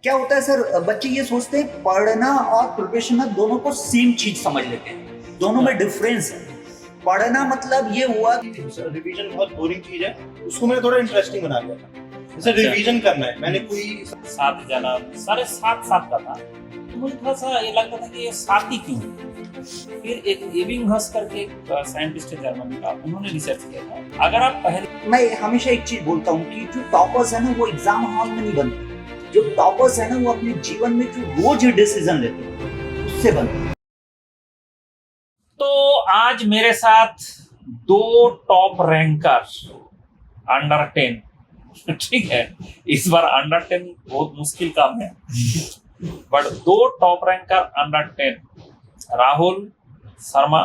क्या होता है सर, बच्चे ये सोचते हैं पढ़ना और प्रिपरेशन दोनों को सेम चीज समझ लेते हैं, दोनों में डिफरेंस है। पढ़ना मतलब ये हुआ रिवीजन बहुत बोरिंग चीज है, उसको मैंने थोड़ा इंटरेस्टिंग बना दिया था। जैसे अच्छा। रिवीजन करना है, मैंने कोई साथ जाना, सारे साथ साथ का था, तो मुझे थोड़ा सा ये लगता था कि ये साथी क्यों है। फिर एक एबिंगहस करके एक साइंटिस्ट है जर्मनी का, उन्होंने रिसर्च किया था। अगर आप पहले, मैं हमेशा एक चीज बोलता हूँ कि जो टॉपर्स है ना वो एग्जाम हॉल में नहीं बनते, जो टॉपर्स है ना वो अपने जीवन में जो रोज डिसीजन लेते हैं उससे बनते। तो आज मेरे साथ दो टॉप रैंकर अंडर 10 ठीक है, इस बार अंडर 10 बहुत मुश्किल काम है, बट दो top ranker under 10, Rahul Sharma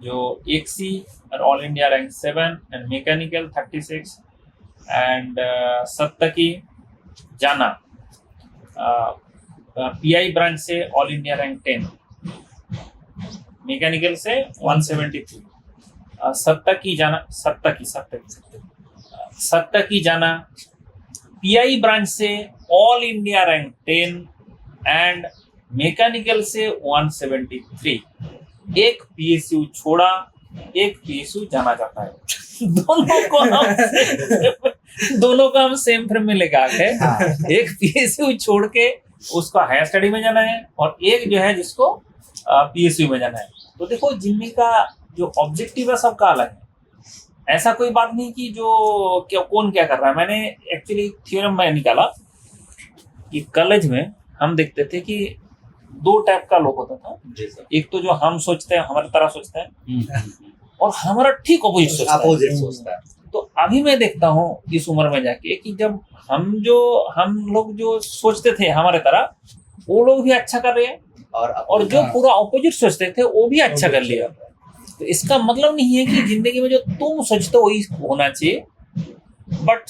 जो एक्सी और all India rank 7 and mechanical 36, and Satyaki Jana PI branch से ऑल इंडिया रैंक 10, मैकेनिकल से 173, सत्तकी जाना पीआई ब्रांच से all India rank 10 and mechanical से 173। एक पीएसयू छोड़ा, एक पीएसयू जाना चाहता है। दोनों को हम सेम फ्रेम में लेकर आ गए। एक पीएसयू छोड़ के उसको हायर स्टडी में जाना है और एक जो है जिसको पीएसयू में जाना है। तो देखो, जिंदगी का जो ऑब्जेक्टिव है सबका अलग है। ऐसा कोई बात नहीं कि जो कौन क्या कर रहा है। मैंने एक्चुअली थ्योरम में निकाला कि कॉलेज में हम देखते थे कि दो टाइप का लोग होता था। एक तो जो हम सोचते हैं, हमारी तरह सोचते हैं, और हमारा ठीक अपोजिट सोचता है। तो अभी मैं देखता हूँ इस उम्र में जाके कि जब हम लोग जो सोचते थे हमारे तरह, वो लोग भी अच्छा कर रहे हैं, और जो पूरा अपोजिट सोचते थे वो भी अच्छा कर लिया। तो इसका मतलब नहीं है कि जिंदगी में जो तुम सोचते हो वही होना चाहिए, बट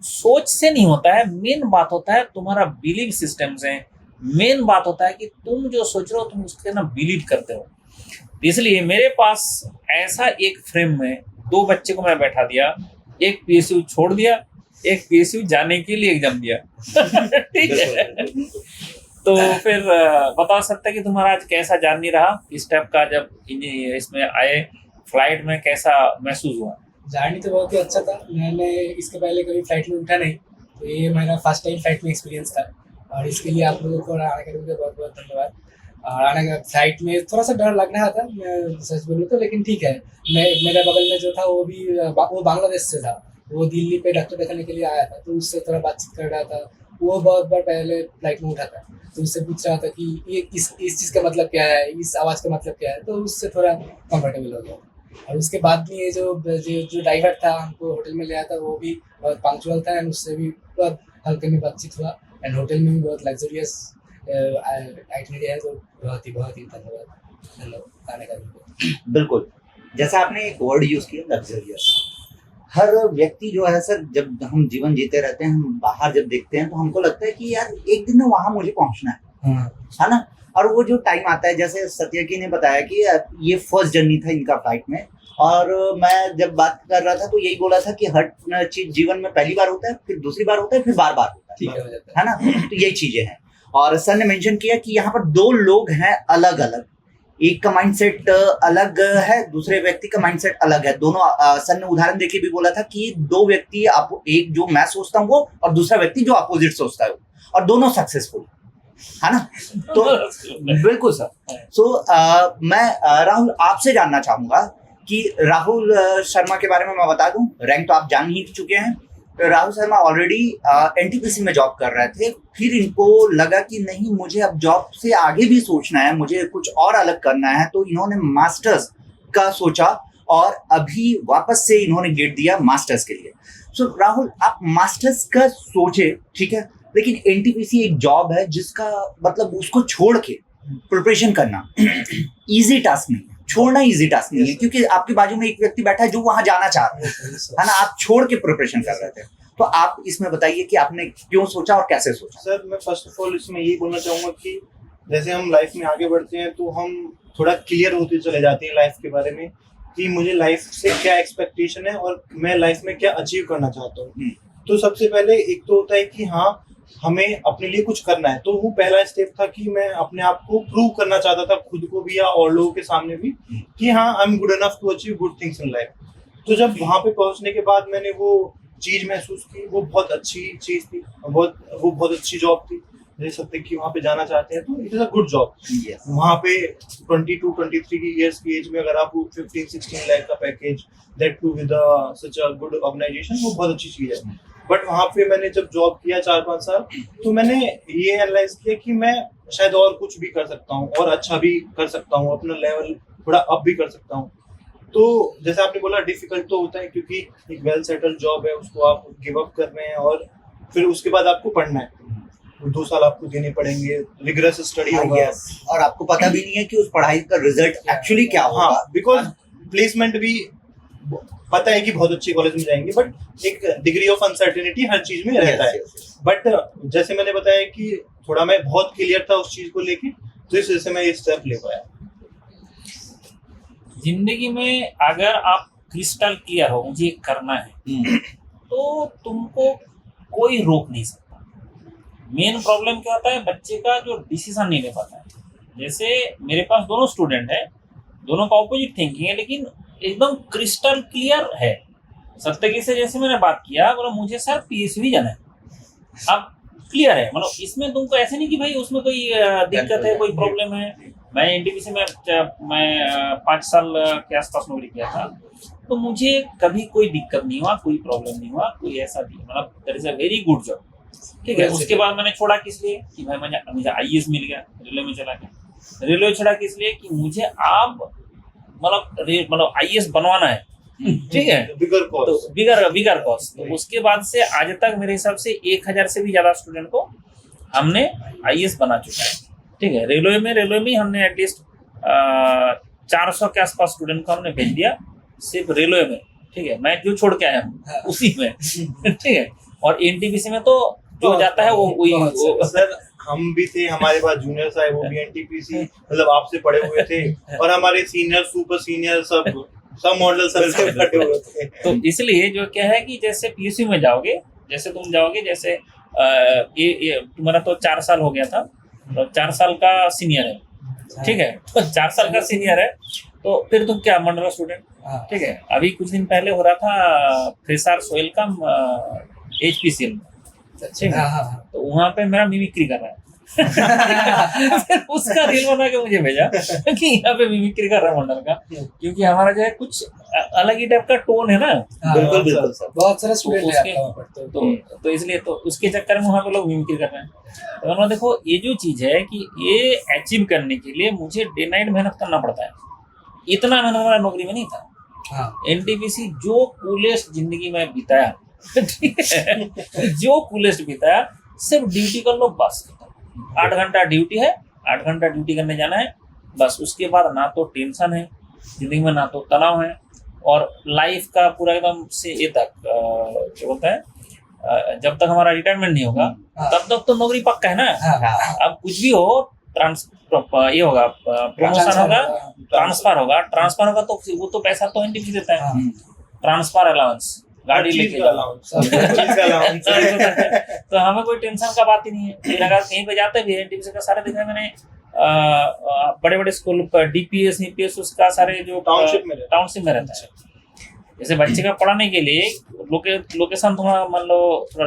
सोच से नहीं होता है। मेन बात होता है तुम्हारा बिलीव सिस्टम से। मेन बात होता है कि तुम जो सोच रहे हो तुम उसके ना बिलीव करते हो। इसलिए मेरे पास ऐसा एक फ्रेम में दो बच्चे को मैं बैठा दिया, एक पीएसयू छोड़ दिया, एक पीएसयू जाने के लिए एग्जाम दिया। ठीक है, तो फिर बता सकते कि तुम्हारा आज कैसा जर्नी रहा इस टाइप का, जब इसमें आए फ्लाइट में कैसा महसूस हुआ? जर्नी तो बहुत ही अच्छा था। मैंने इसके पहले कभी फ्लाइट में उठा नहीं, तो ये मेरा फर्स्ट टाइम फ्लाइट में एक्सपीरियंस था, और इसके लिए आप लोगों को राणा अकेडमी का बहुत बहुत धन्यवाद। राणा फ्लाइट में थोड़ा सा डर लग रहा था, मैं सच बोलूँ तो, लेकिन ठीक है। मेरे बगल में जो था वो बांग्लादेश से था, वो दिल्ली पे डॉक्टर दिखाने के लिए आया था, तो उससे थोड़ा बातचीत कर रहा था। वो बहुत बार पहले फ्लाइट में उठा था, तो उससे पूछ रहा था कि ये इस चीज़ का मतलब क्या है, इस आवाज़ का मतलब क्या है, तो उससे थोड़ा कंफर्टेबल हो गया। और उसके बाद में ये जो ड्राइवर था हमको होटल में ले आया था, वो भी बहुत पंक्चुअल था, एंड उससे भी बहुत हल्के में बातचीत हुआ, एंड होटल में भी बहुत लग्जरियस आइटनरी है। तो बहुत ही धन्यवाद आने का। बिल्कुल, जैसा आपने एक वर्ड यूज किया लग्जरियस। हर व्यक्ति जो है सर, जब हम जीवन जीते रहते हैं, हम बाहर जब देखते हैं तो हमको लगता है कि यार एक दिन वहां मुझे पहुंचना है ना। और वो जो टाइम आता है, जैसे सत्यकी ने बताया कि ये फर्स्ट जर्नी था इनका फ्लाइट में, और मैं जब बात कर रहा था तो यही बोला था कि हर चीज जीवन में पहली बार होता है, फिर दूसरी बार होता है, फिर बार बार होता है ना। तो यही चीजें हैं। और सर ने मेंशन किया कि यहाँ पर दो लोग हैं अलग अलग, एक का माइंडसेट अलग है, दूसरे व्यक्ति का माइंडसेट अलग है। दोनों सर ने उदाहरण देके भी बोला था कि दो व्यक्ति, एक जो मैं सोचता हूँ वो, और दूसरा व्यक्ति जो अपोजिट सोचता है वो, और दोनों सक्सेसफुल है ना। तो बिल्कुल सर। सो मैं राहुल आपसे जानना चाहूंगा कि राहुल शर्मा के बारे में मैं बता दूं, रैंक तो आप जान ही चुके हैं। राहुल शर्मा ऑलरेडी एनटीपीसी में जॉब कर रहे थे, फिर इनको लगा कि नहीं, मुझे अब जॉब से आगे भी सोचना है, मुझे कुछ और अलग करना है, तो इन्होंने मास्टर्स का सोचा, और अभी वापस से इन्होंने गेट दिया मास्टर्स के लिए। सो राहुल, आप मास्टर्स का सोचे, ठीक है, लेकिन एनटीपीसी एक जॉब है जिसका मतलब उसको छोड़ के प्रिपरेशन करना इजी टास्क नहीं है, छोड़ना इजी टास्क नहीं है, क्योंकि आपके बाजू में एक व्यक्ति बैठा है जो वहां जाना चाह रहा है ना। आप छोड़ के प्रिपरेशन कर रहे थे, तो आप इसमें बताइए कि आपने क्यों सोचा और कैसे सोचा? सर, मैं फर्स्ट ऑफ ऑल इसमें यही बोलना चाहूंगा कि जैसे हम लाइफ में आगे बढ़ते हैं तो हम थोड़ा क्लियर होते चले जाते हैं लाइफ के बारे में, कि मुझे लाइफ से क्या एक्सपेक्टेशन है और मैं लाइफ में क्या अचीव करना चाहता हूँ। तो सबसे पहले एक तो होता है कि हाँ, हमें अपने लिए कुछ करना है। तो वो पहला स्टेप था कि मैं अपने आप को प्रूव करना चाहता था, खुद को भी या और लोगों के सामने भी, कि हाँ I am good enough to achieve good things in life. तो जब वहां पे पहुंचने के बाद मैंने वो चीज महसूस की, वो बहुत अच्छी चीज थी, वो बहुत अच्छी जॉब थी। देख सकते कि वहाँ पे जाना चाहते हैं तो it is a good job. वहाँ पे 22-23 इयर्स की एज में अगर आप 15-16 लाख का package, that too with such a good organisation, वो बहुत अच्छी चीज है। बट वहाँ पे मैंने जब जॉब किया 4-5 साल, तो मैंने ये एनालाइज किया कि मैं शायद और कुछ भी कर सकता हूँ और अच्छा भी कर सकता हूँ, अपना लेवल थोड़ा अप भी कर सकता हूँ। तो जैसे आपने बोला डिफिकल्ट तो होता है, क्योंकि एक वेल सेटल्ड जॉब है, उसको आप गिव अप कर रहे हैं और फिर उसके बाद आपको पढ़ना है, 2 साल आपको देने पड़ेंगे, रिगरस स्टडी होगा। और आपको पता भी नहीं है कि उस पढ़ाई का रिजल्ट एक्चुअली क्या होगा। हाँ, बिकॉज प्लेसमेंट भी पता है कि बहुत अच्छे कॉलेज में जाएंगे, बट एक डिग्री ऑफ अनसर्टेनिटी हर चीज में रहता है। बट जैसे मैंने बताया कि थोड़ा मैं बहुत क्लियर था उस चीज को लेके, तो इस वजह से मैं ये स्टेप ले पाया। जिंदगी में अगर आप क्रिस्टल क्लियर हो मुझे करना है, तो तुमको कोई रोक नहीं सकता। मेन प्रॉब्लम क्या होता है, बच्चे का जो डिसीजन नहीं ले पाता है। जैसे मेरे पास दोनों स्टूडेंट है, दोनों का ऑपोजिट थिंकिंग है, लेकिन एकदम क्रिस्टल क्लियर है। सत्यकी से जैसे मैंने बात किया, बोला मुझे सर पीएसयू जाना है, अब क्लियर है। मतलब इसमें तुमको ऐसे नहीं कि भाई उसमें कोई दिक्कत है, कोई प्रॉब्लम है। मैं एनटीपीसी में 5 साल के आसपास नौकरी किया था, तो मुझे कभी कोई दिक्कत नहीं हुआ, कोई प्रॉब्लम नहीं हुआ, कोई ऐसा नहीं। मतलब that is a very good job. ठीक है, उसके बाद मैंने छोड़ा किस लिए कि भाई मुझे आईएएस मिल गया, रेलवे में चला गया। रेलवे छोड़ा किस लिए कि मुझे अब मतलब आईएएस बनवाना है। ठीक है, बिगर कॉस्ट। तो उसके बाद से आज तक मेरे हिसाब से 1000 से भी ज्यादा स्टूडेंट को हमने आईएएस बना चुका है। ठीक है, रेलवे में हमने एटलीस्ट 400 के आसपास स्टूडेंट को हमने भेज दिया, सिर्फ रेलवे में। ठीक है, मैं जो छोड़ के आया हूँ उसी में। ठीक है, और एनटीपीसी में तो जो जाता है वो सर हम भी थे, हमारे पास जूनियर साहब वो भी एनटीपीसी मतलब आपसे पढ़े हुए थे, और हमारे सीनियर सुपर सीनियर सब मॉडल सर से पढ़े हुए थे। तो इसलिए जो क्या है कि जैसे पीएसयू में जाओगे, जैसे तुम जाओगे, जैसे ये तुम्हारा तो 4 साल हो गया था, तो 4 साल का सीनियर है। ठीक है, तो 4 साल का सीनियर है, तो फिर तुम क्या मंडल स्टूडेंट। ठीक है, अभी कुछ दिन पहले हो रहा था फ्रेशर्स वेलकम एचपीसीएल में। ठीक है, तो वहाँ पे मेरा मिमिक्री कर रहा है। फिर उसका रील बना के मुझे भेजा कि यहाँ पे मिमिक्री कर रहा है मंडल का, क्योंकि हमारा जो है कुछ अलग ही टाइप का टोन है ना। बिल्कुल बिल्कुल सर, बहुत सारे स्टूडेंट तो इसलिए तो उसके चक्कर में वहाँ पे लोग मिमिक्री कर रहे हैं। तो उन्होंने देखो ये जो चीज है कि ये अचीव करने के लिए मुझे डे नाइट मेहनत करना पड़ता है। इतना मेहनत हमारा नौकरी में नहीं था। एनटीपीसी जो कूलेस्ट जिंदगी में बिताया, जो कूलेस्ट बिताया, सिर्फ ड्यूटी कर लो बस। 8 घंटा ड्यूटी है, 8 घंटा ड्यूटी करने जाना है बस। उसके बाद ना तो टेंशन है जिंदगी में, ना तो तनाव है, और लाइफ का पूरा एकदम से ये तक क्या बोलता है, जब तक हमारा रिटायरमेंट नहीं होगा तब तक तो नौकरी पक्का है ना। अब कुछ भी हो, ये होगा, प्रमोशन होगा, ट्रांसफर होगा तो वो तो पैसा तो एनटीपीसी देता है। ट्रांसफर अलाउंस, गाड़ी लेके जाओ, तो हमें कोई टेंशन का बात ही नहीं है। फिर अगर कहीं पे जाते भी एनटीपीसी का सारे देखा मैंने, बड़े स्कूल पर डीपीएस ईपीएस उसका सारे जो टाउनशिप में रहता है। जैसे बच्चे का पढ़ाने के लिए लोकेशन तुम्हारा मान लो थोड़ा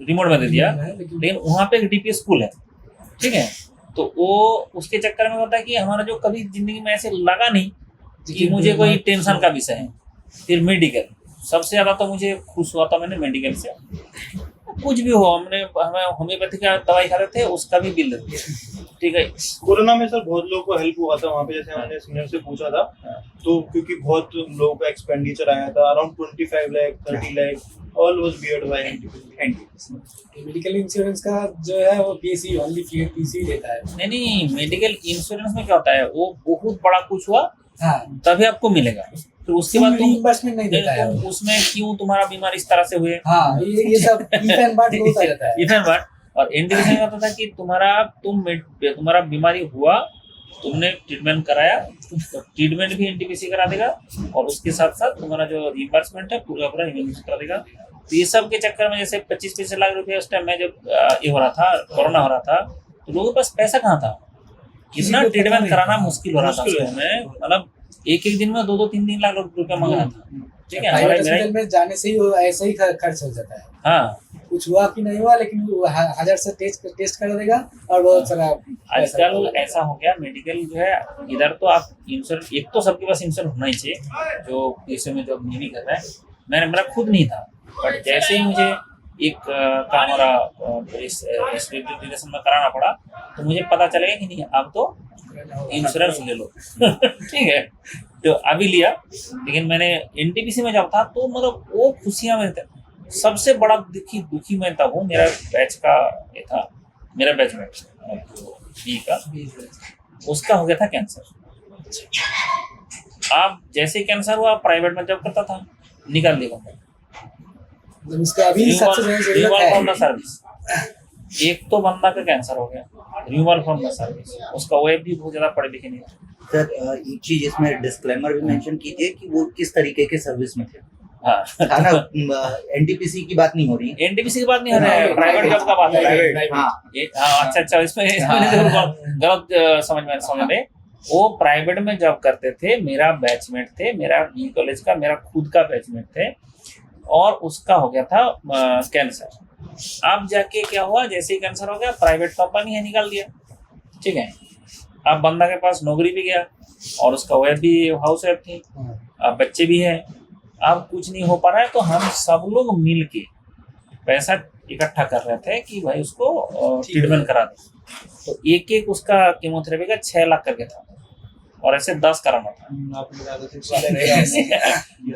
रिमोट में दे दिया, लेकिन वहाँ पे एक डीपीएस स्कूल है। ठीक है, तो वो उसके चक्कर में होता है कि हमारा जो कभी जिंदगी में ऐसे लगा नहीं कि मुझे कोई टेंशन का विषय है। फिर मेडिकल, सबसे ज्यादा तो मुझे खुश हुआ था मैंने मेडिकल से। कुछ भी हो, हमें होम्योपैथी का दवाई खाते थे, उसका भी बिल देते थे। ठीक है, कोरोना में सर बहुत लोगों को हेल्प हुआ था वहाँ पे। जैसे हमने सीनियर से पूछा था, तो क्योंकि बहुत लोगों का एक्सपेंडिचर आया था, around 25 lakh 30 lakh all was beared by NTPC. Medical insurance का जो है वो पीएसयू ओनली पीएसयू देता है। नहीं, मेडिकल इंश्योरेंस में क्या होता है, वो बहुत बड़ा कुछ हुआ तभी आपको मिलेगा। तो उसके बाद तुम रिइंबर्समेंट नहीं देता है उसमें, क्यों तुम्हारा बीमार इस तरह से हुए। ये सब इफेन बात होता रहता है। इफेन बात। और एनटीपीसी में होता था कि तुम्हारा बीमारी हुआ, तुमने ट्रीटमेंट कराया, तो ट्रीटमेंट भी एनटीपीसी करा देगा, और उसके साथ साथ तुम्हारा जो रिइंबर्समेंट है पूरा एनटीपीसी करा देगा। तो ये सब के चक्कर में जैसे 25-25 लाख रुपए उस टाइम में जब ये हो रहा था, कोरोना हो रहा था, तो लोगों के पास पैसा कहाँ था, किसी इतना को पता ट्रीटमेंट नहीं कराना था। मुश्किल हो रहा था उस मुश्किल टाइम में, मतलब एक दिन में 2-2 3-3 लाख रुपए मांग रहा था। ठीक है, प्राइवेट हमारे हॉस्पिटल में जाने से ही वो ऐसे ही खर्च हो जाता है, हाँ, कुछ हुआ कि नहीं हुआ, लेकिन वो 1000 से टेस्ट कर देगा और बहुत सारा पैसा आजकल ऐसा हो गया मेडिकल जो है, इधर तो आप इंश्योरेंस, एक तो सबके पास इंश्योरेंस होना ही चाहिए जो पैसे में जॉब नहीं कर रहा है। मेरा खुद नहीं था, बट जैसे ही मुझे एक काम और इस रिलेशन में कराना पड़ा, तो मुझे पता चलेगा कि नहीं अब तो इंश्योरेंस ले लो ठीक है, तो अभी लिया। लेकिन मैंने एनटीपीसी में जब था तो मतलब वो खुशियां में था, सबसे बड़ा दुखी मैं तब हूँ, मेरा बैच का ये था, मेरा बैचमेट बी का, उसका हो गया था कैंसर। अब जैसे ही कैंसर हुआ, प्राइवेट में जॉब करता था, निकाल दिया मतलब उसका अभी सबसे ज्यादा जरूरत फ्रॉम द है। सर्विस। एक तो बंदा का कैंसर हो गया, रिमूवल फ्रॉम द सर्विस, उसका वाइफ भी बहुत ज्यादा पढ़े लिखे नहीं थे। सर एक चीज इसमें डिस्क्लेमर भी मेंशन कीजिए कि वो किस तरीके के सर्विस में थे। हाँ, था ना, एनटीपीसी की बात नहीं हो रही है। एनटीपीसी की बात नहीं हो रहा है, प्राइवेट जॉब का बात है। प्राइवेट। हाँ अच्छा, इसमें गलत समझ में, वो प्राइवेट में जॉब करते थे, मेरा बैचमेट थे, मेरा बी कॉलेज का मेरा खुद का बैचमेट थे, और उसका हो गया था कैंसर। अब जाके क्या हुआ, जैसे ही कैंसर हो गया, प्राइवेट कंपनी है निकाल दिया। ठीक है, अब बंदा के पास नौकरी भी गया और उसका वाइफ भी हाउस वाइफ थी, अब बच्चे भी हैं, अब कुछ नहीं हो पा रहा है, तो हम सब लोग मिल के पैसा इकट्ठा कर रहे थे कि भाई उसको ट्रीटमेंट करा दे। तो एक उसका कीमोथेरेपी का 6 लाख करके था, और ऐसे 10 कराना था। आपने ज्यादा से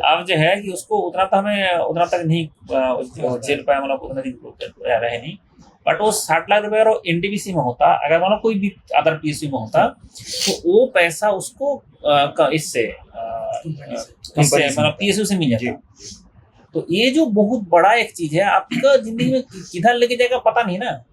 अब जो है कि उसको उतना तक नहीं झेल पाया, मतलब उतना दिन रहे नहीं, बट वो 60 लाख रुपए अगर एनटीपीसी में होता, अगर मतलब कोई भी अदर पीएसयू में होता, तो वो पैसा उसको इससे मतलब पीएसयू से मिल जाता। तो ये जो बहुत बड़ा एक चीज है, आपका जिंदगी में किधर लेके जाएगा पता नहीं ना,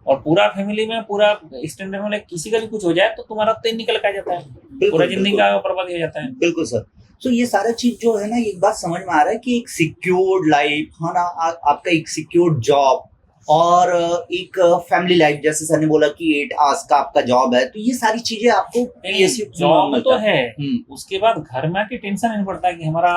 और पूरा फैमिली में, पूरा एक्सटेंडेड में किसी का भी कुछ हो जाए तो तुम्हारा तो निकल के आ जाता है, पूरा जिंदगी का बर्बाद हो जाता है। बिल्कुल सर। तो ये सारा चीज जो है ना, एक बात समझ में आ रहा है कि एक सिक्योर्ड लाइफ है ना, आपका एक सिक्योर्ड जॉब और एक फैमिली लाइफ, जैसे सर ने बोला कि 8 आवर्स का आपका जॉब है, तो ये सारी चीजें आपको पीएसयू जॉब तो है, उसके बाद घर में आके टेंशन नहीं पड़ता कि हमारा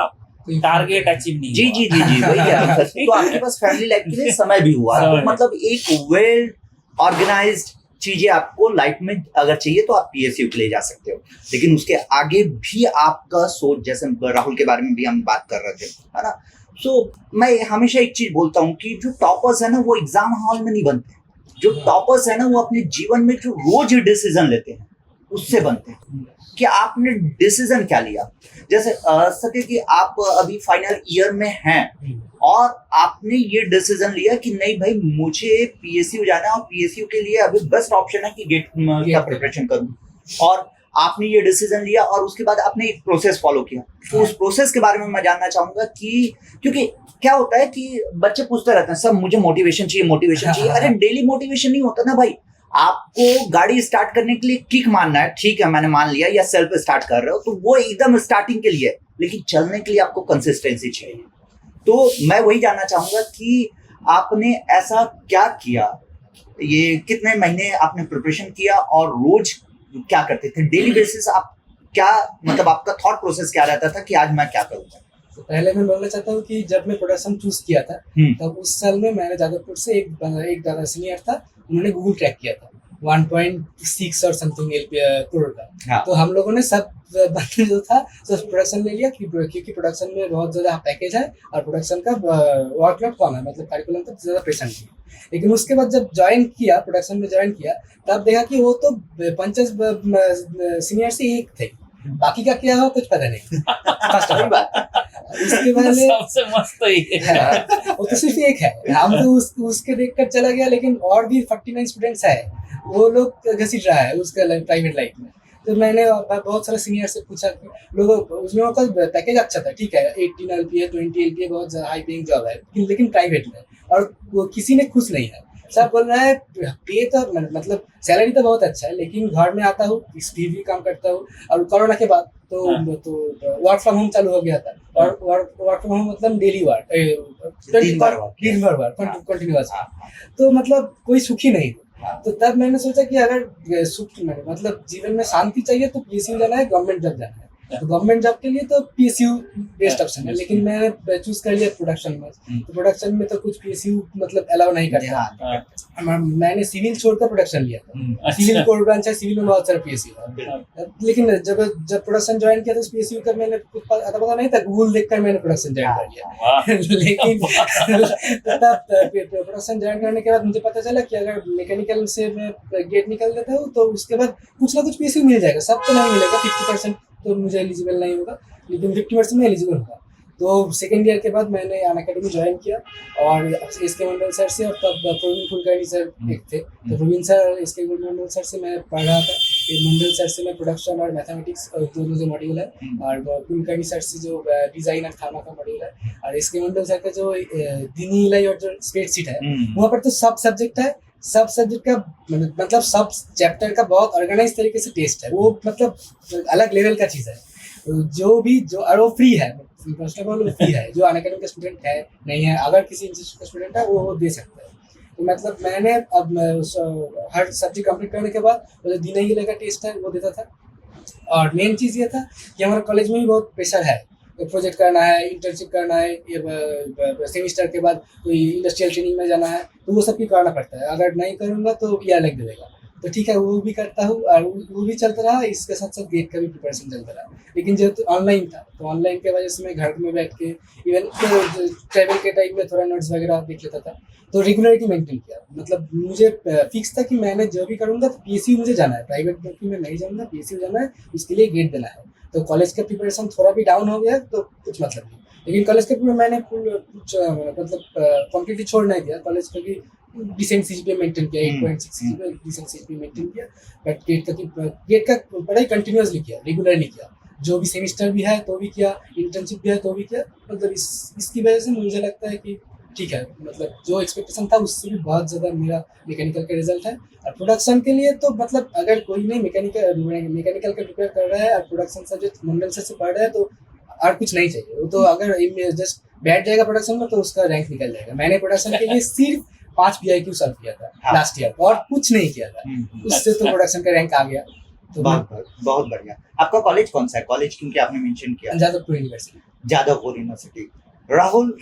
टारगेट अचीव नहीं जी जी जी जी वही है। तो आपके पास फैमिली लाइफ के लिए समय भी हुआ, तो मतलब एक वेल ऑर्गेनाइज्ड चीजें आपको लाइफ में अगर चाहिए तो आप पीएसयू के लिए जा सकते हो। लेकिन उसके आगे भी आपका सोच, जैसे राहुल के बारे में भी हम बात कर रहे थे, है ना। सो मैं हमेशा एक चीज बोलता हूँ कि जो टॉपर्स है ना, वो एग्जाम हॉल में नहीं बनते। जो टॉपर्स है ना, वो अपने जीवन में जो रोज डिसीजन लेते हैं उससे बनते हैं कि आपने डिसीजन क्या लिया। जैसे सके कि आप अभी फाइनल ईयर में हैं और आपने ये डिसीजन लिया कि नहीं भाई, मुझे पीएसयू जाना है और पीएसयू के लिए अभी बेस्ट ऑप्शन है कि गेट का प्रिपरेशन करूं, और आपने ये डिसीजन लिया और उसके बाद आपने एक प्रोसेस फॉलो किया। तो उस प्रोसेस के बारे में मैं जानना चाहूंगा कि, क्योंकि क्या होता है कि बच्चे पूछते रहते हैं सब मुझे मोटिवेशन चाहिए। अरे डेली मोटिवेशन नहीं होता ना भाई। आपको गाड़ी स्टार्ट करने के लिए किक मारना है, ठीक है मैंने मान लिया, या सेल्फ स्टार्ट कर रहे हो तो वो एकदम स्टार्टिंग के लिए, लेकिन चलने के लिए आपको कंसिस्टेंसी चाहिए। तो मैं वही जानना चाहूंगा कि आपने ऐसा क्या किया, ये कितने महीने आपने प्रिपरेशन किया और रोज क्या करते थे, डेली बेसिस आप क्या, मतलब आपका थॉट प्रोसेस क्या रहता था कि आज मैं क्या करूंगा। तो पहले मैं बोलना चाहता हूँ कि जब मैं प्रोडक्शन चूज किया था, तब उस साल में मैंने जादवपुर से एक दादा सीनियर था, उन्होंने गूगल ट्रैक किया था 1.6 और समथिंग करोड़ का। हाँ। तो हम लोगों ने सब बंदे जो था सब प्रोडक्शन ले लिया, क्योंकि प्रोडक्शन में बहुत ज़्यादा पैकेज है और प्रोडक्शन का वर्कलोड कम है, मतलब करिकुलम तक ज़्यादा प्रेशर नहीं है। लेकिन उसके बाद जब प्रोडक्शन में ज्वाइन किया, तब देखा कि वो तो 50 सीनियर से एक थे, बाकी का क्या हो कुछ पता नहीं। फर्स्ट बात इसके बाद सबसे मस्त तो ये है। वो तो सिर्फ एक है, हम तो उसके देखकर चला गया, लेकिन और भी 49 स्टूडेंट्स है, वो लोग घसीट रहा है उसका प्राइवेट लाइफ में। तो मैंने बहुत सारे सीनियर से पूछा, उस लोगों का पैकेज अच्छा था, ठीक है 18 LPA 20 LPA बहुत हाई पेइंग जॉब है, लेकिन प्राइवेट में, और वो किसी ने खुश नहीं है। सब बोल रहा है पे तो मतलब सैलरी तो बहुत अच्छा है, लेकिन घर में आता हूँ, स्पीड भी काम करता हूँ। और कोरोना के बाद तो वर्क फ्रॉम होम चालू हो गया था, और वर्क फ्रॉम होम मतलब डेली वर्क, दिन भर work। दिन भर वर्क कंटिन्यूअस। तो मतलब कोई सुखी नहीं था। तो तब मैंने सोचा कि अगर सुख मतलब जीवन में शांति चाहिए तो पीएसयू जाना है, गवर्नमेंट जॉब जाना है। तो गवर्नमेंट जॉब के लिए तो पीएसयू बेस्ट ऑप्शन है, लेकिन मैंने चूज कर लिया प्रोडक्शन में। तो प्रोडक्शन में तो कुछ पीएसयू मतलब अलाउ नहीं करता। मैंने सिविल छोड़कर प्रोडक्शन लिया था। सिविल कोर ब्रांच है, सिविल में बहुत सारा पीएसयू है। लेकिन जब प्रोडक्शन ज्वाइन किया तो पीएसयू का मैंने कुछ पता नहीं था, गूगल देखकर मैंने प्रोडक्शन ज्वाइन कर लिया। लेकिन तब प्रोडक्शन ज्वाइन करने के बाद मुझे पता चला कि अगर मैकेनिकल से मैं गेट निकल लेता हूँ तो उसके बाद कुछ ना कुछ पीएसयू मिल जाएगा। सब तो नहीं मिलेगा, 50% तो मुझे एलिजिबल नहीं होगा, लेकिन 50% में एलिजिबल होगा। तो सेकेंड ईयर के बाद मैंने अनअकैडमी ज्वाइन किया, और एसके मंडल सर से, और तब प्रवीण कुलकर्णी सर एक थे। तो प्रवीण सर, एसके मंडल सर से मैं पढ़ रहा था, मंडल सर से मैं प्रोडक्शन और मैथमेटिक्स दोनों जो मॉड्यूल है, और कुलकर्णी सर से जो डिजाइन और थामा का मॉड्यूल है, और एसके मंडल सर का जो दिनी इलाई और जो स्प्रेडशीट है, वहाँ पर तो सब सब्जेक्ट है। सब सब्जेक्ट का मतलब सब चैप्टर का बहुत ऑर्गेनाइज तरीके से टेस्ट है। वो मतलब अलग लेवल का चीज़ है। जो और वो फ्री है, फर्स्ट ऑफ ऑल वो फ्री है। जो अनअकैडमी का स्टूडेंट है नहीं है, अगर किसी इंस्टीट्यूट का स्टूडेंट है वो दे सकता है। तो मतलब मैंने अब हर सब्जेक्ट कंप्लीट करने के बाद वो जो दिन ही लगा टेस्ट है वो देता था। और मेन चीज़ ये था कि हमारे कॉलेज में भी बहुत प्रेशर है, प्रोजेक्ट करना है, इंटर्नशिप करना है, सेमिस्टर के बाद कोई इंडस्ट्रियल ट्रेनिंग में जाना है, तो वो सब भी करना पड़ता है। अगर नहीं करूँगा तो ईयर लग जाएगा। तो ठीक है, वो भी करता हूँ, और वो भी चलता रहा। इसके साथ साथ गेट का भी प्रिपरेशन चलता रहा। लेकिन जेहेतु ऑनलाइन था, तो ऑनलाइन के वजह से मैं घर में बैठ के इवन ट्रैवल के टाइम में थोड़ा नोट्स वगैरह देख लेता था। तो रेगुलरिटी मेंटेन किया। मतलब मुझे फिक्स था कि मैंने जो भी करूँगा तो पीएसयू मुझे जाना है, प्राइवेट नौकरी में नहीं जाऊँगा, पीएसयू जाना है, उसके लिए गेट देना है। तो कॉलेज का प्रिपरेशन थोड़ा भी डाउन हो गया तो कुछ मतलब नहीं। लेकिन कॉलेज के मैंने कुछ मतलब कम्प्लीटली छोड़ नहीं दिया। कॉलेज का भी डिसेंट सीजीपीए मेंटेन किया, 8.6 सीजीपीए डिसेंट सीजीपीए मेंटेन किया। बट गेट का पढ़ाई कंटिन्यूअसली किया, रेगुलरली किया। जो भी सेमिस्टर भी है तो भी किया, इंटर्नशिप भी है तो भी किया। मतलब इसकी वजह से मुझे लगता है कि ठीक है, मतलब जो एक्सपेक्टेशन था उससे भी बहुत ज़्यादा मेरा मैकेनिकल का रिजल्ट है। और प्रोडक्शन के लिए तो मतलब अगर कोई नहीं मैकेनिकल का प्रिपेयर कर रहा है और प्रोडक्शन सब्जेक्ट मंडल से पढ़ रहा है तो और कुछ नहीं चाहिए। वो तो अगर जस्ट बैठ जाएगा प्रोडक्शन में तो उसका रैंक निकल जाएगा। मैंने प्रोडक्शन के लिए सिर्फ 5 PIQ सॉल्व किया था लास्ट ईयर, और कुछ नहीं किया था। उससे तो प्रोडक्शन का रैंक आ गया। तो बहुत बढ़िया। आपका कॉलेज कौन सा है? कॉलेज क्योंकि आपने मेंशन किया, जादवपुर यूनिवर्सिटी। जादवपुर यूनिवर्सिटी। राहुल,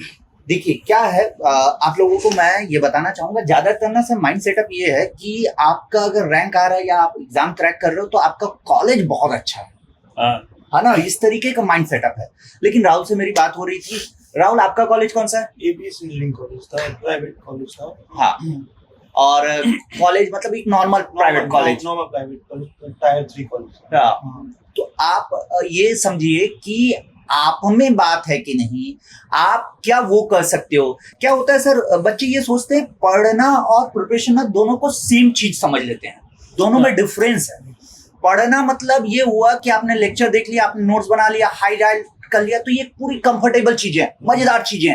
देखिए क्या है, आप लोगों को मैं ये बताना चाहूंगा, ज्यादातर ना सर माइंड सेटअप ये है कि आपका अगर रैंक आ रहा है या आप एग्जाम क्रैक कर रहे हो तो आपका कॉलेज बहुत अच्छा है ना, इस तरीके का माइंड सेटअप है। लेकिन राहुल से मेरी बात हो रही थी। राहुल, आपका कॉलेज कौन सा है? एबीएस इंजीनियरिंग कॉलेज था, प्राइवेट कॉलेज था। हाँ, और कॉलेज मतलब एक normal private college, normal private college, tyre 3 college. हाँ, तो आप ये समझिए कि आप में बात है कि नहीं, आप क्या वो कर सकते हो। क्या होता है सर, बच्चे ये सोचते हैं पढ़ना और प्रिपरेशन ना दोनों को सेम चीज समझ लेते हैं, दोनों में डिफरेंस है। पढ़ना मतलब ये हुआ कि आपने लेक्चर देख लिया, आपने नोट्स बना लिया, हाईलाइट कर लिया, तो ये पूरी कंफर्टेबल चीजें, मजेदार चीजें।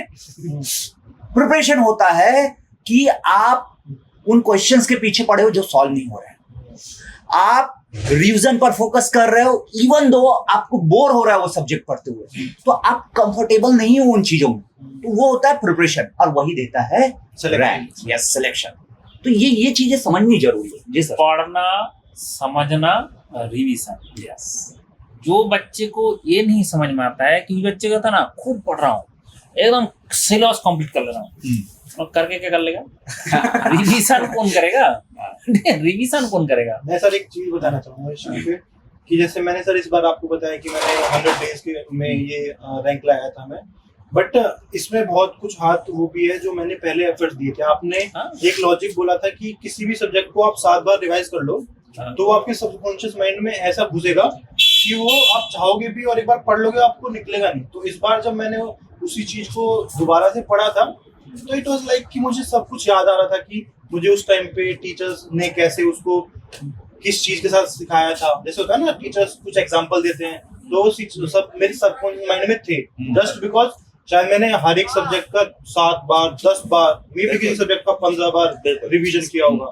प्रिपरेशन होता है कि आप उन क्वेश्चंस के पीछे पड़े हो जो सॉल्व नहीं हो रहे हैं, आप रिवीजन पर फोकस कर रहे हो, इवन दो आपको बोर हो रहा है वो सब्जेक्ट पढ़ते हुए, तो आप कंफर्टेबल नहीं हो उन चीजों में, तो वो होता है प्रिपरेशन, और वही देता है रैंक या सिलेक्शन। तो ये चीजें समझनी जरूरी है। जी सर। पढ़ना, समझना, रिवीजन। यस। जो बच्चे को ये नहीं समझ में आता है कि बच्चे का था ना, खूब पढ़ रहा हूँ, एकदम सिलेबस कंप्लीट कर ले रहा हूँ, और करके क्या कर लेगा? रिवीजन कौन करेगा? रिवीजन कौन करेगा? मैं सर एक चीज बताना चाहूंगा इस पे कि जैसे मैंने सर इस बार आपको बताया कि मैंने 100 डेज के में ये रैंक लाया था मैं, बट इसमें बहुत कुछ हाथ वो भी है जो मैंने पहले एफर्ट्स दिए थे। आपने एक लॉजिक बोला था कि किसी भी सब्जेक्ट को आप 7 बार रिवाइज कर लो तो वो आपके सबकॉन्शियस माइंड में ऐसा घुसेगा कि वो आप चाहोगे भी और एक बार पढ़ लोगे आपको निकलेगा नहीं। तो इस बार जब मैंने उसी चीज को दोबारा से पढ़ा था तो इट वाज लाइक कि मुझे सब कुछ याद आ रहा था कि मुझे उस टाइम पे टीचर्स ने कैसे उसको किस चीज के साथ सिखाया था। जैसे होता है ना, टीचर्स कुछ एग्जांपल देते हैं तो सब मेरे सबकॉन्शियस माइंड में थे, जस्ट बिकॉज शायद मैंने हर एक सब्जेक्ट का 7 बार 10 बार मे भी किसी सब्जेक्ट का 15 बार रिवीजन किया होगा।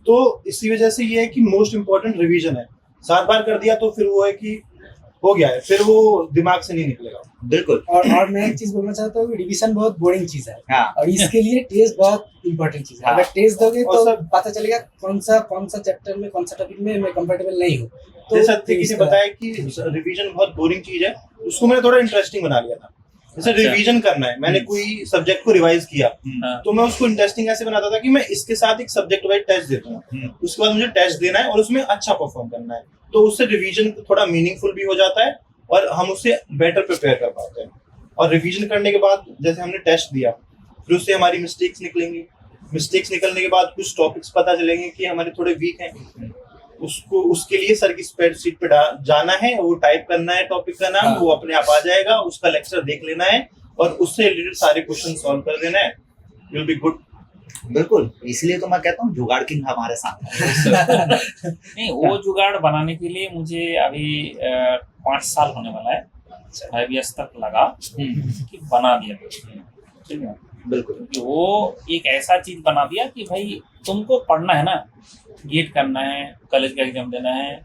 तो इसी वजह से ये है कि मोस्ट इम्पोर्टेंट रिवीजन है। 7 बार कर दिया तो फिर वो है कि हो गया है, फिर वो दिमाग से नहीं निकलेगा। बिल्कुल। और मैं एक चीज बोलना चाहता हूँ, रिवीजन बहुत बोरिंग चीज है। हाँ। और इसके लिए टेस्ट बहुत इंपॉर्टेंट चीज है। हाँ। अगर टेस्ट दोगे और तो सब- पता चलेगा कौन सा चैप्टर में कौन सा टॉपिक में मैं कंफर्टेबल नहीं हूँ। तो जैसे अतिथि ने इस- बताया कि रिवीजन बहुत बोरिंग चीज है, उसको मैंने थोड़ा इंटरेस्टिंग बना लिया था। जैसे अच्छा। रिवीजन करना है, मैंने कोई सब्जेक्ट को रिवाइज किया हाँ। तो मैं उसको इंटरेस्टिंग ऐसे बनाता था कि मैं इसके साथ एक सब्जेक्ट वाइज टेस्ट देता हूँ, उसके बाद मुझे टेस्ट देना है और उसमें अच्छा परफॉर्म करना है। तो उससे रिवीजन थोड़ा मीनिंगफुल भी हो जाता है और हम उससे बेटर प्रिपेयर कर पाते हैं। और रिवीजन करने के बाद जैसे हमने टेस्ट दिया, फिर उससे हमारी मिस्टेक्स निकलेंगी। मिस्टेक्स निकलने के बाद कुछ टॉपिक्स पता चलेंगे कि हमारे थोड़े वीक हैं, उसको उसके लिए सर की स्प्रेडशीट पे जाना है, वो टाइप करना है टॉपिक का नाम, हाँ। वो अपने आप आ जाएगा, उसका लेक्चर देख लेना है और उससे रिलेटेड सारे क्वेश्चन सॉल्व कर देना है, यू विल बी गुड। बिल्कुल, इसलिए तो मैं कहता हूँ जुगाड़ किंग हमारे साथ है। नहीं, वो जुगाड़ बनाने के लिए मुझे अभी 5 साल होने वाला है, 5 years तक लगा कि बना दिया। ठीक है, बिल्कुल। क्योंकि वो एक ऐसा चीज बना दिया कि भाई तुमको पढ़ना है ना, गेट करना है, कॉलेज का एग्जाम देना है,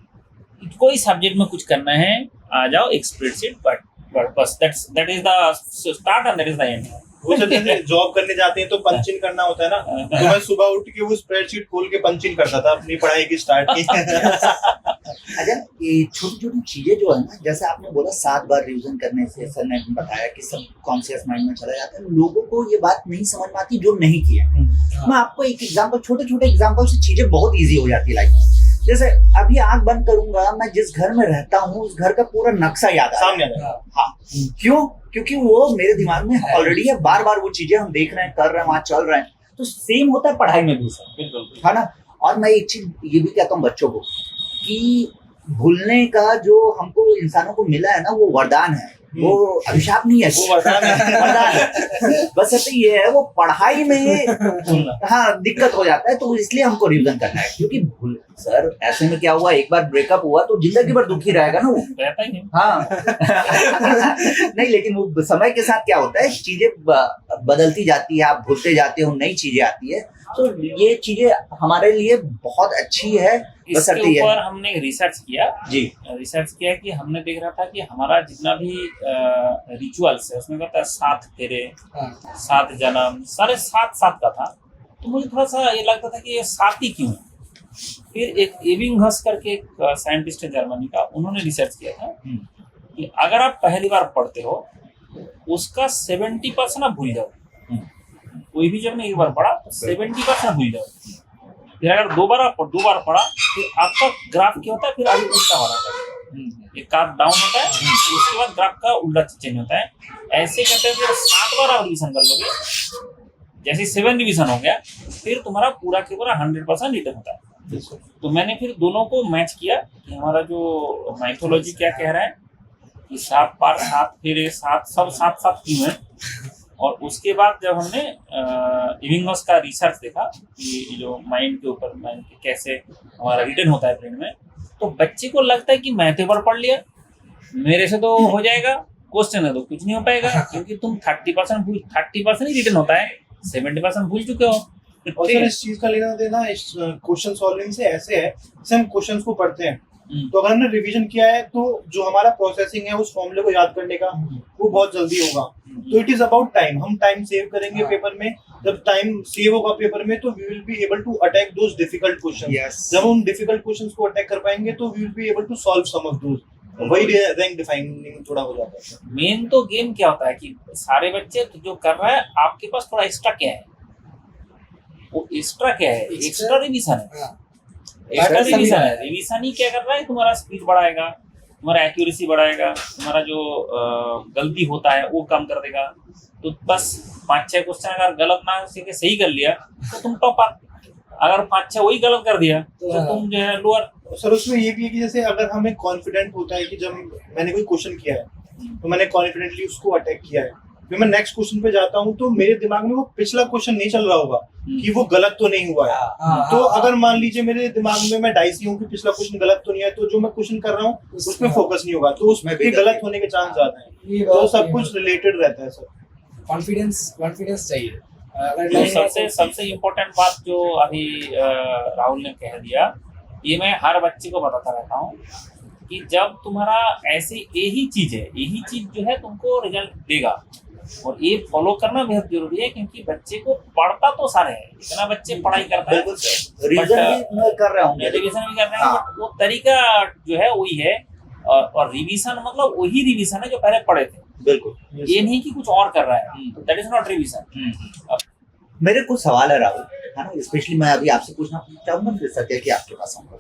कोई सब्जेक्ट में कुछ करना है, आ जाओ एक स्प्रेडशीट, बट बस that is the start and that is the end. वो जब जैसे जॉब करने जाते हैं तो पंच इन करना होता है ना, तो मैं सुबह उठ के वो स्प्रेडशीट खोल के पंच इन करता था अपनी पढ़ाई की स्टार्ट की। अच्छा, ये छोटी छोटी चीजें जो है ना, जैसे आपने बोला 7 बार रिवीजन करने से, सर ने बताया कि सब कॉन्शियस माइंड में चला जाता है, लोगों को ये बात नहीं समझ में आती जो नहीं किया। मैं आपको एक एग्जांपल, छोटे छोटे एग्जांपल से चीजें बहुत इजी हो जाती है लाइफ में। जैसे अभी आंख बंद करूंगा, मैं जिस घर में रहता हूँ उस घर का पूरा नक्शा याद आ सामने आ जाएगा। हाँ, क्यों? क्योंकि वो मेरे दिमाग में ऑलरेडी है, बार बार वो चीजें हम देख रहे हैं, कर रहे हैं, वहां चल रहे हैं। तो सेम होता है पढ़ाई में भी सर, बिल्कुल। है ना। और मैं एक चीज ये भी कहता हूँ बच्चों को कि भूलने का जो हमको इंसानों को मिला है ना, वो वरदान है, वो अभिशाप नहीं है, वो वरदान है। वरदान है। बस ऐसे ये है, वो पढ़ाई में हाँ दिक्कत हो जाता है, तो इसलिए हमको रिवीजन करना है। क्योंकि भूल सर, ऐसे में क्या हुआ, एक बार ब्रेकअप हुआ तो जिंदगी भर दुखी रहेगा ना वो। रहता ही है। हाँ। नहीं, लेकिन वो समय के साथ क्या होता है, चीजें बदलती जाती है, आप भूलते जाते हो, नई चीजें आती है। तो ये चीजें हमारे लिए बहुत अच्छी है। इसके ऊपर हमने रिसर्च किया जी। रिसर्च किया कि हमने देख रहा था कि हमारा जितना भी रिचुअल्स है उसमें कहता है 7 फेरे, 7 जन्म, सारे 7 का था। तो मुझे थोड़ा सा ये लगता था कि ये 7 ही क्यों है। फिर एक एबिंगहस करके एक साइंटिस्ट है जर्मनी का, उन्होंने रिसर्च किया था कि अगर आप पहली बार पढ़ते हो उसका 70% आप भूल जाओ। कोई भी जब एक बार पढ़ा तो 70% भूल जाओ। फिर अगर 2 बार पढ़ा, फिर आपका ग्राफ क्या होता है, फिर आगे उल्टा हो रहा है, एक ग्राफ डाउन होता है, उसके बाद ग्राफ का उल्टा चेंज होता है। ऐसे करते हुए 7 बार आप रिवीजन कर लोगे, जैसे 7 रिवीजन हो गया, फिर तुम्हारा पूरा के पूरा 100% रिटर्न होता है। तो मैंने फिर दोनों को मैच किया कि हमारा जो माइथोलॉजी क्या कह रहा है कि 7 बार 7 फेरे 7 सब 7 क्यों है। और उसके बाद जब हमने इबिंगहस का रिसर्च देखा कि जो माइंड के ऊपर, माइंड के कैसे हमारा रिटर्न होता है ब्रेन में, तो बच्चे को लगता है कि मैं तो बार पढ़ लिया, मेरे से तो हो जाएगा, क्वेश्चन है तो कुछ नहीं हो पाएगा, क्योंकि तुम 30% ही रिटर्न होता है, 70% भूल चुके हो। और सर इस चीज का लेना देना इस क्वेश्चन सॉल्विंग से ऐसे है, जैसे हम क्वेश्चंस को पढ़ते हैं तो अगर हमने रिवीजन किया है तो जो हमारा प्रोसेसिंग है उस फॉर्मूले को याद करने का वो बहुत जल्दी होगा। तो इट इज अबाउट टाइम, हम टाइम सेव करेंगे पेपर में। जब टाइम सेव होगा पेपर में तो we will be able to attack those difficult questions. जब हम डिफिकल्ट क्वेश्चंस को अटैक कर पाएंगे तो we will be able to solve some of those. वही रैंक डिफाइनिंग थोड़ा हो जाता है। मेन तो गेम क्या होता है कि सारे बच्चे तो जो कर रहा है, आपके पास थोड़ा एक्स्ट्रा क्या है, वो एक्स्ट्रा क्या है, एक्स्ट्रा रिवीजन है। एक्स्ट्रा रिवीजन है, रिवीजन ही क्या कर रहा है, तुम्हारा स्पीड बढ़ाएगा, तुम्हारा एक्यूरेसी बढ़ाएगा, तुम्हारा जो गलती होता है वो कम कर देगा। तो बस 5-6 क्वेश्चन अगर गलत ना सीखे सही कर लिया तो तुम टॉपर, अगर 5-6 वही गलत कर दिया तो तुम जो है लोअर। सर उसमें ये भी है कि जैसे अगर हमें कॉन्फिडेंट होता है कि जब मैंने कोई क्वेश्चन किया है तो मैंने कॉन्फिडेंटली उसको अटैक किया है, फिर मैं नेक्स्ट क्वेश्चन पे जाता हूँ तो मेरे दिमाग में वो पिछला क्वेश्चन नहीं चल रहा होगा कि वो गलत तो नहीं हुआ है। तो अगर मान लीजिए मेरे दिमाग में मैं डाइसी हूँ कि पिछला क्वेश्चन गलत तो नहीं है, तो जो मैं क्वेश्चन कर रहा हूँ उसमें फोकस नहीं होगा, तो उसमें भी गलत होने के चांस ज्यादा है। तो सब कुछ रिलेटेड रहता है सर। कॉन्फिडेंस चाहिए। अगर तो लगेगा सबसे इम्पोर्टेंट बात जो अभी राहुल ने कह दिया, ये मैं हर बच्चे को बताता रहता हूँ कि जब तुम्हारा ऐसे यही चीज जो है तुमको रिजल्ट देगा, और ये फॉलो करना बेहद जरूरी है, क्योंकि बच्चे को पढ़ता तो सारे है, इतना बच्चे पढ़ाई करता है, रिवीजन भी मैं कर रहा हूँ, रिवीजन भी कर रहे हैं, हाँ। बट वो तरीका जो है वही है, और रिवीजन मतलब वही रिवीजन है जो पहले पढ़े थे, बिल्कुल ये नहीं कि कुछ और कर रहा है, तो दैट इज नॉट रिवीजन। मेरे कुछ सवाल है राहुल, है ना, स्पेशली मैं अभी आपसे पूछना चाहूंगा, फिर सत्या कि आपके पास आऊंगा।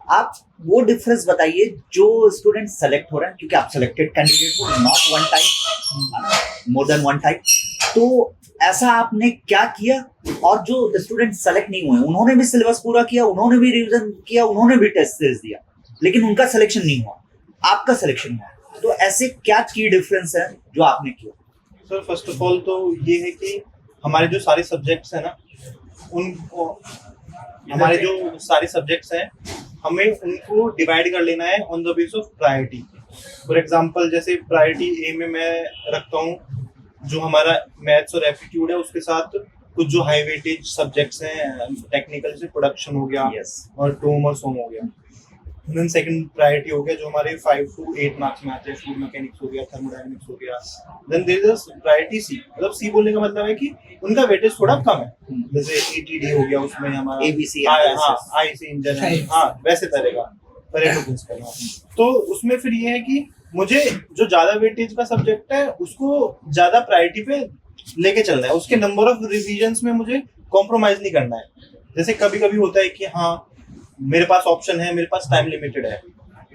आप वो डिफरेंस बताइए जो स्टूडेंट सेलेक्ट हो रहे हैं, क्योंकि आप सिलेक्टेड कैंडिडेट हो, not one time, more than one time, तो ऐसा आपने क्या किया, और जो स्टूडेंट सेलेक्ट नहीं हुए उन्होंने भी सिलेबस पूरा किया, उन्होंने भी रिवीजन किया, उन्होंने भी टेस्ट सीरीज दिया, लेकिन उनका सिलेक्शन नहीं हुआ, आपका सिलेक्शन हुआ, तो ऐसे क्या की डिफरेंस है जो आपने किया? सर फर्स्ट ऑफ ऑल तो ये है कि हमारे जो सारे सब्जेक्ट्स हैं ना, उनको हमारे जो सारे सब्जेक्ट्स हैं हमें उनको डिवाइड कर लेना है on the base of priority. For example जैसे प्रायोरिटी ए में मैं रखता हूँ जो हमारा मैथ्स और एप्टीट्यूड है, उसके साथ कुछ जो हाई वेटेज सब्जेक्ट्स हैं टेक्निकल से प्रोडक्शन हो गया और टोम और सोम हो गया। देन सेकंड प्रायोरिटी हो गया जो हमारे 5 to 8 मार्क्स में आते हैं, फ्लूइड मैकेनिक्स हो गया, थर्मोडायनामिक्स हो गया। देन देयर इज प्रायोरिटी सी, मतलब सी बोलने का मतलब है कि उनका वेटेज थोड़ा कम है, जैसे ईटीडी हो गया, उसमें हमारा एबीसी, हाँ आईसी इंजन, हाँ वैसे तरह का परेटो प्रिंसिपल। तो उसमें फिर ये है कि मुझे जो ज्यादा वेटेज का सब्जेक्ट है उसको ज्यादा प्रायोरिटी पे लेके चलना है, उसके नंबर ऑफ रिविजन्स में मुझे कॉम्प्रोमाइज नहीं करना है। जैसे कभी कभी होता है कि हाँ मेरे पास ऑप्शन है, मेरे पास टाइम लिमिटेड है,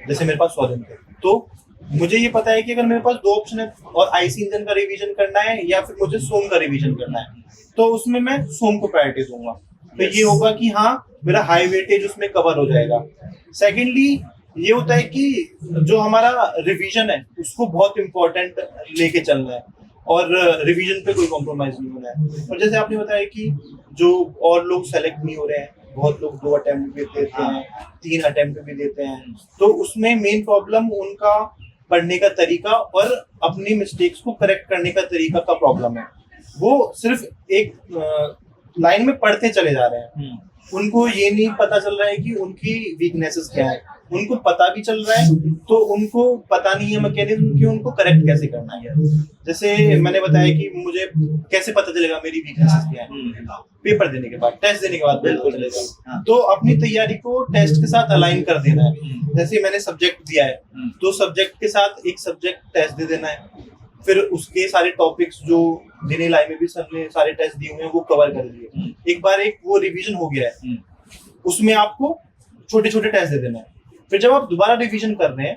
जैसे मेरे पास 100 दिन थे, तो मुझे ये पता है कि अगर मेरे पास 2 ऑप्शन है और आईसी इंजन का रिवीजन करना है या फिर मुझे सोम का रिवीजन करना है, तो उसमें मैं सोम को प्रायोरिटी दूंगा। तो ये होगा कि हाँ मेरा हाई वेटेज उसमें कवर हो जाएगा। सेकेंडली ये होता है कि जो हमारा रिवीजन है उसको बहुत इंपॉर्टेंट लेके चलना है और रिवीजन पे कोई कॉम्प्रोमाइज नहीं होना है। और जैसे आपने बताया कि जो और लोग सेलेक्ट नहीं हो रहे हैं, बहुत लोग 2 अटेम्प्ट भी देते हैं, 3 अटेम्प्ट भी देते हैं, तो उसमें मेन प्रॉब्लम उनका पढ़ने का तरीका और अपनी मिस्टेक्स को करेक्ट करने का तरीका का प्रॉब्लम है। वो सिर्फ एक लाइन में पढ़ते चले जा रहे हैं, उनको ये नहीं पता चल रहा है कि उनकी वीकनेसेस क्या है। उनको पता भी चल रहा है तो उनको पता नहीं है मैकेनिज्म कि उनको करेक्ट कैसे करना है। जैसे मैंने बताया कि मुझे कैसे पता चलेगा मेरी वीकनेसेस क्या है, पेपर देने के बाद, टेस्ट देने के बाद बिल्कुल चलेगा। तो अपनी तैयारी को टेस्ट के साथ अलाइन कर देना है। जैसे मैंने सब्जेक्ट दिया है तो सब्जेक्ट के साथ एक सब्जेक्ट टेस्ट दे देना है, फिर उसके सारे टॉपिक्स जो दिने लाई में भी सर ने सारे टेस्ट दिए हुए हैं वो कवर कर लिए। एक बार एक वो रिवीजन हो गया है, उसमें आपको छोटे छोटे टेस्ट दे देना है। फिर जब आप दोबारा रिवीजन कर रहे हैं,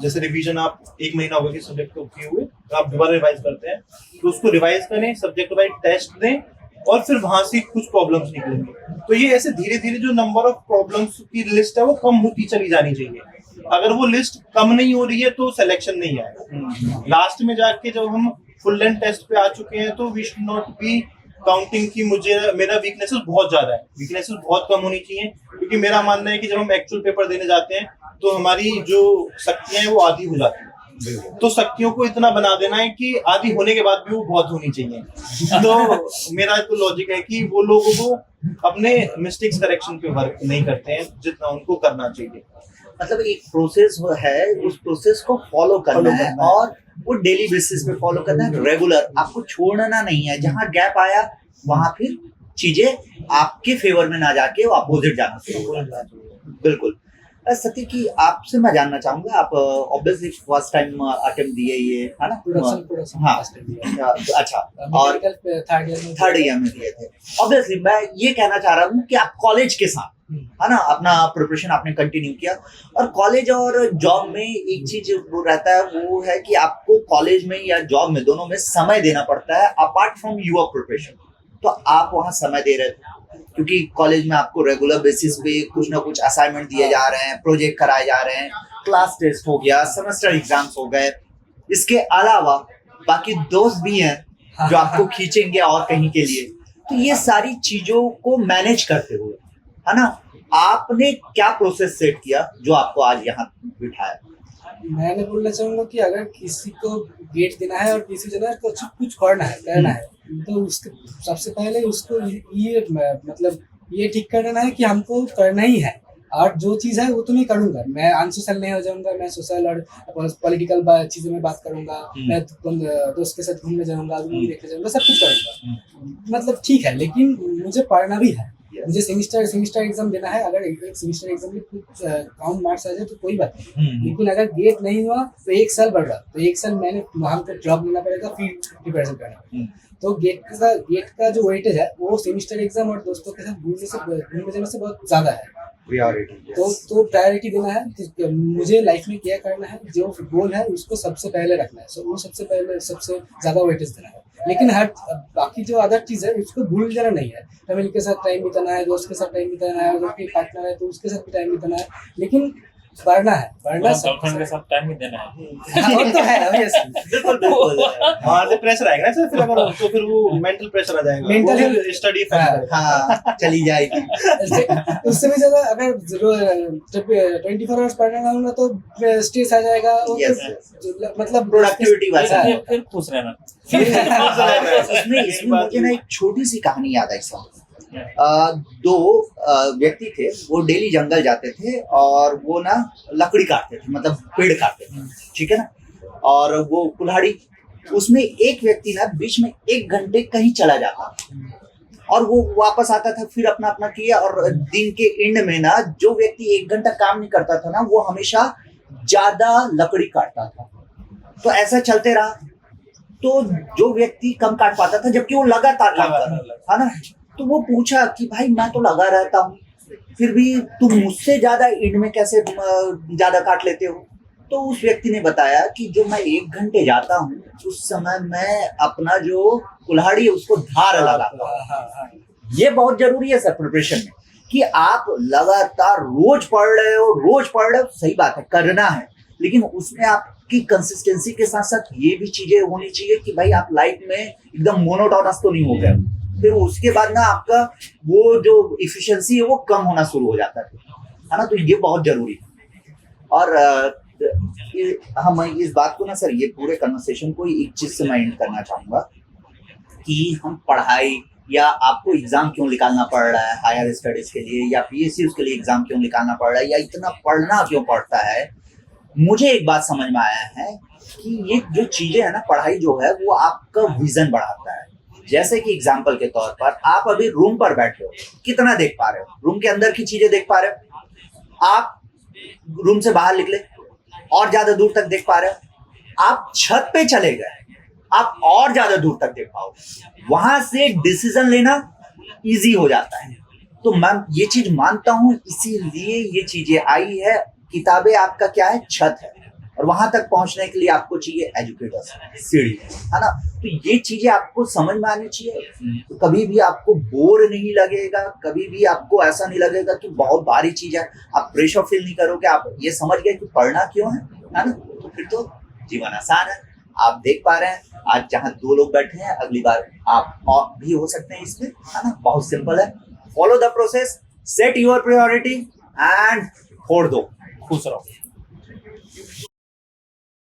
जैसे रिवीजन आप 1 महीना हो गया कि सब्जेक्ट को किए हुए, तो आप दोबारा रिवाइज करते हैं, तो उसको रिवाइज करें, सब्जेक्ट वाइज टेस्ट दें और फिर वहां से कुछ प्रॉब्लम्स निकलेंगे। तो ये ऐसे धीरे धीरे जो नंबर ऑफ प्रॉब्लम्स की लिस्ट है वो कम होती चली जानी चाहिए। अगर वो लिस्ट कम नहीं हो रही है तो सिलेक्शन नहीं आएगा। लास्ट में जाके जब हम फुल लेंथ टेस्ट पे आ चुके हैं तो we should not be counting कि मुझे मेरा वीकनेसेस बहुत ज्यादा है, वीकनेसेस बहुत कम होनी चाहिए। क्योंकि मेरा मानना है कि जब हम एक्चुअल पेपर देने जाते हैं तो हमारी जो शक्तियां हैं वो आधी हो जाती है, तो शक्तियों को इतना बना देना है कि आधी होने के बाद भी वो बहुत होनी चाहिए। तो मेरा तो लॉजिक है कि वो लोगों को अपने मिस्टेक्स करेक्शन पे वर्क नहीं करते हैं जितना उनको करना चाहिए। मतलब एक प्रोसेस है, उस प्रोसेस को फॉलो करना है और वो डेली बेसिस पे फॉलो करना है, रेगुलर, आपको छोड़ना नहीं है। जहाँ गैप आया वहां फिर चीजें आपके फेवर में ना जाके वो अपोजिट जाना शुरू हो जाता है। बिल्कुल। सत्य की आपसे मैं जानना चाहूंगा, आप ऑब्वियसली फर्स्ट टाइम अटेम्प्ट दिए ये, है ना? प्रोडक्शन हाँ, अच्छा, और थर्ड ईयर में दिए थे। ऑब्वियसली मैं ये कहना चाह रहा हूँ कि आप कॉलेज के साथ, है ना, अपना प्रिपरेशन आपने कंटिन्यू किया, और कॉलेज और जॉब में एक चीज वो रहता है, वो है कि आपको कॉलेज में या जॉब में दोनों में समय देना पड़ता है अपार्ट फ्रॉम योर प्रिपरेशन। तो आप वहाँ समय दे रहे थे क्योंकि कॉलेज में आपको रेगुलर बेसिस पे कुछ ना कुछ असाइनमेंट दिए जा रहे हैं, प्रोजेक्ट कराए जा रहे हैं, क्लास टेस्ट हो गया, सेमेस्टर एग्जाम्स हो गए, इसके अलावा बाकी दोस्त भी हैं जो आपको खींचेंगे और कहीं के लिए। तो ये सारी चीजों को मैनेज करते हुए, है ना, आपने क्या प्रोसेस सेट किया जो आपको आज यहाँ बिठाया? मैंने बोलना चाहूंगा कि अगर किसी को गेट देना है और किसी देना है तो कुछ करना है तो उसके सबसे पहले उसको ये मतलब ये ठीक करना है कि हमको करना ही है, और जो चीज़ है वो तो मैं करूंगा। मैं अनसोशल नहीं हो जाऊंगा, मैं सोशल और पॉलिटिकल चीज़ों में बात करूंगा, मैं दोस्त के साथ घूमने जाऊंगा, मूवी देखने जाऊंगा, सब कुछ करूंगा। मतलब ठीक है, लेकिन मुझे पढ़ना भी है। मुझे सेमिस्टर एग्जाम देना है। अगर एक सेमिस्टर एग्जाम में कुछ काउंट मार्क्स आ जाए तो कोई बात नहीं, लेकिन अगर गेट नहीं हुआ तो 1 साल बढ़ रहा, तो 1 साल मैंने वहाँ पे ड्रॉप लेना पड़ेगा, फिर प्रिपरेशन करना। तो गेट का जो वेटेज है वो सेमिस्टर एग्जाम और दोस्तों के साथ घूमने जाने से बहुत ज़्यादा है। प्रायोरिटी। तो प्रायोरिटी देना है। तो मुझे लाइफ में क्या करना है, जो गोल है उसको सबसे पहले रखना है। वो सबसे ज़्यादा वेटेज देना है। लेकिन हर बाकी जो अदर चीज़ है उसको भूल जाना नहीं है। फैमिली के साथ टाइम बिताना है, दोस्त के साथ टाइम बिताना है, अगर कोई पार्टनर है तो उसके साथ भी टाइम बिताना है, लेकिन पढ़ना है। गर्लफ्रेंड के साथ टाइम भी देना है। हाँ, वो तो है obviously। बिल्कुल बिल्कुल। वहाँ से प्रेशर आएगा ना सर, फिर अगर तो फिर वो मेंटल प्रेशर आ जाएगा, Mental वो फिर स्टडी हाँ चली जाएगी। उससे भी ज्यादा अगर 24 आवर्स पढ़ना होगा तो स्ट्रेस आ जाएगा। Yes, मतलब प्रोडक्टिविटी वाला। फिर खुश रहना। इसमें मुझे ना एक छोटी सी कहानी याद आई सर। दो व्यक्ति थे, वो डेली जंगल जाते थे और वो ना लकड़ी काटते थे, मतलब पेड़ काटते थे, ठीक है ना। और वो कुल्हाड़ी, उसमें एक व्यक्ति ना बीच में 1 घंटे कहीं चला जाता और वो वापस आता था, फिर अपना अपना किया। और दिन के एंड में ना जो व्यक्ति 1 घंटा काम नहीं करता था ना, वो हमेशा ज्यादा लकड़ी काटता था। तो ऐसा चलते रहा। तो जो व्यक्ति कम काट पाता था, जबकि वो लगातार काम कर रहा था ना, तो वो पूछा कि भाई मैं तो लगा रहता हूँ, फिर भी तुम मुझसे ज्यादा एंड में कैसे ज्यादा काट लेते हो। तो उस व्यक्ति ने बताया कि जो मैं 1 घंटे जाता हूँ, उस समय मैं अपना जो कुल्हाड़ी है उसको धार लगाता हूँ। ये बहुत जरूरी है सर प्रिपरेशन में, कि आप लगातार रोज पढ़ रहे हो, सही बात है, करना है, लेकिन उसमें आपकी कंसिस्टेंसी के साथ साथ ये भी चीजें होनी चाहिए कि भाई आप लाइफ में एकदम मोनोटोनस तो नहीं हो गए। फिर उसके बाद ना आपका वो जो इफिशिएंसी है वो कम होना शुरू हो जाता है ना। तो ये बहुत जरूरी है। और हम इस बात को ना सर, ये पूरे कन्वर्सेशन को एक चीज से मैं एंड करना चाहूंगा कि हम पढ़ाई या आपको एग्जाम क्यों निकालना पड़ रहा है हायर स्टडीज के लिए, या पीएसयू के लिए एग्जाम क्यों निकालना पड़ रहा है, या इतना पढ़ना क्यों पड़ता है। मुझे एक बात समझ में आया है कि ये जो चीजें है ना, पढ़ाई जो है वो आपका विजन बढ़ाता है। जैसे कि एग्जाम्पल के तौर पर आप अभी रूम पर बैठे हो, कितना देख पा रहे हो, रूम के अंदर की चीजें देख पा रहे हो। आप रूम से बाहर निकले और ज्यादा दूर तक देख पा रहे हो। आप छत पे चले गए, आप और ज्यादा दूर तक देख पाओगे। वहां से डिसीजन लेना इजी हो जाता है। तो मैं ये चीज मानता हूं, इसीलिए ये चीजें आई है। किताबें आपका क्या है, छत है, और वहां तक पहुंचने के लिए आपको चाहिए एजुकेटर्स, सीढ़ी, है ना। तो ये चीजें आपको समझ में आनी चाहिए। तो कभी भी आपको बोर नहीं लगेगा, कभी भी आपको ऐसा नहीं लगेगा कि बहुत भारी चीज है, आप प्रेशर फील नहीं करोगे। आप ये समझ गए कि पढ़ना क्यों है ना, तो फिर तो जीवन आसान है। आप देख पा रहे हैं आज जहाँ 2 लोग बैठे हैं, अगली बार आप और भी हो सकते हैं इसमें, है ना। बहुत सिंपल है, follow the process, set your priority and फोड़ दो। खुश रहो।